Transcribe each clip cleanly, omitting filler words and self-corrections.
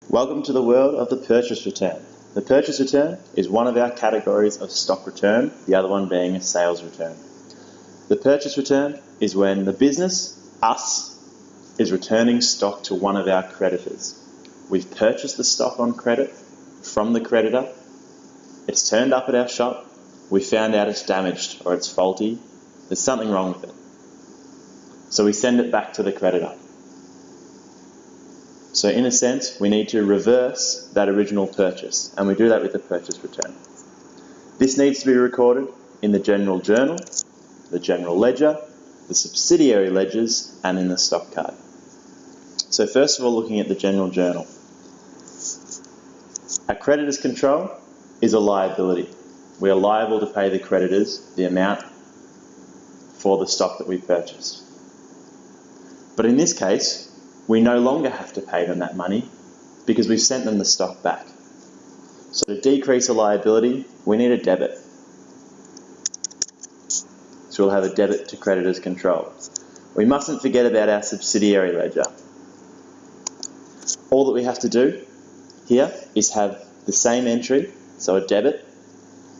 Welcome to the world of the purchase return. The purchase return is one of our categories of stock return, the other one being a sales return. The purchase return is when the business, us, is returning stock to one of our creditors. We've purchased the stock on credit from the creditor. It's turned up at our shop. We found out it's damaged or it's faulty. There's something wrong with it. So we send it back to the creditor. So in a sense, we need to reverse that original purchase, and we do that with the purchase return. This needs to be recorded in the general journal, the general ledger, the subsidiary ledgers, and in the stock card. So first of all, looking at the general journal. Our creditors control is a liability. We are liable to pay the creditors the amount for the stock that we purchased. But in this case, we no longer have to pay them that money because we've sent them the stock back. So to decrease a liability, we need a debit. So we'll have a debit to creditors control. We mustn't forget about our subsidiary ledger. All that we have to do here is have the same entry, so a debit,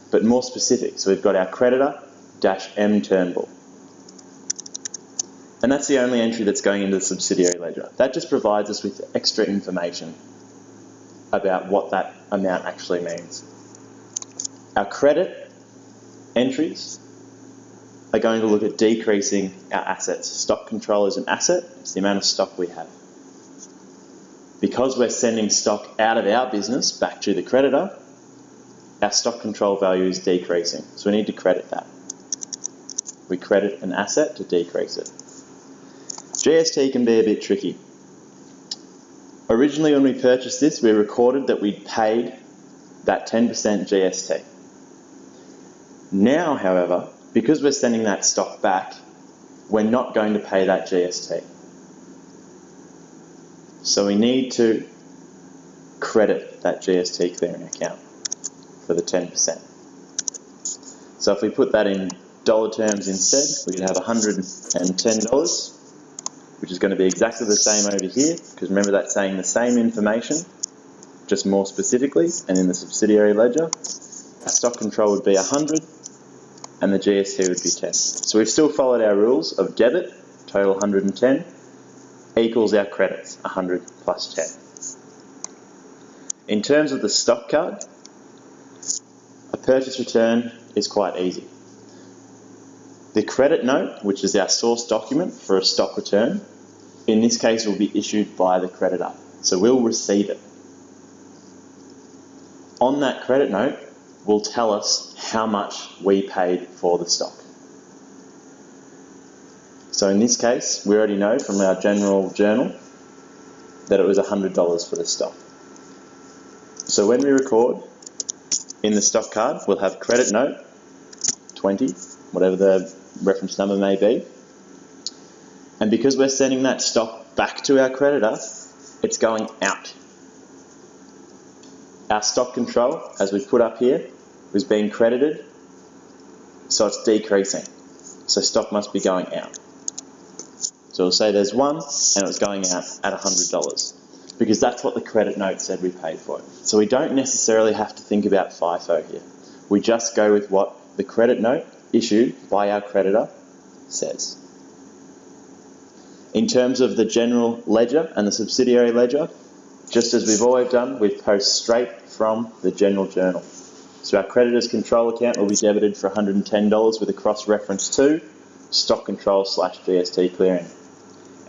but more specific. So we've got our creditor-M Turnbull. And that's the only entry that's going into the subsidiary ledger. That just provides us with extra information about what that amount actually means. Our credit entries are going to look at decreasing our assets. Stock control is an asset, it's the amount of stock we have. Because we're sending stock out of our business back to the creditor, our stock control value is decreasing. So we need to credit that. We credit an asset to decrease it. GST can be a bit tricky. Originally when we purchased this, we recorded that we'd paid that 10% GST. Now, however, because we're sending that stock back, we're not going to pay that GST. So we need to credit that GST clearing account for the 10%. So if we put that in dollar terms instead, we could have $110. Which is going to be exactly the same over here, because remember that's saying the same information, just more specifically, and in the subsidiary ledger, our stock control would be 100, and the GST would be 10. So we've still followed our rules of debit, total 110, equals our credits, 100 plus 10. In terms of the stock card, a purchase return is quite easy. The credit note, which is our source document for a stock return, in this case will be issued by the creditor. So we'll receive it. On that credit note will tell us how much we paid for the stock. So in this case, we already know from our general journal that it was $100 for the stock. So when we record in the stock card, we'll have credit note 20, whatever the reference number may be. And because we're sending that stock back to our creditor, it's going out. Our stock control, as we put up here, was being credited, so it's decreasing. So stock must be going out. So we'll say there's one, and it was going out at $100, because that's what the credit note said we paid for it. So we don't necessarily have to think about FIFO here. We just go with what the credit note issued by our creditor says. In terms of the general ledger and the subsidiary ledger, just as we've always done, we post straight from the general journal. So our creditors control account will be debited for $110 with a cross-reference to stock control / GST clearing.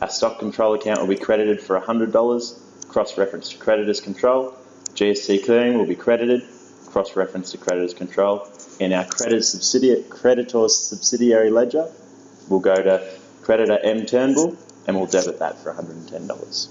Our stock control account will be credited for $100, cross-reference to creditors control. GST clearing will be credited, cross-reference to creditors control. In our creditor's subsidiary ledger, we'll go to creditor-M Turnbull and we'll debit that for $110.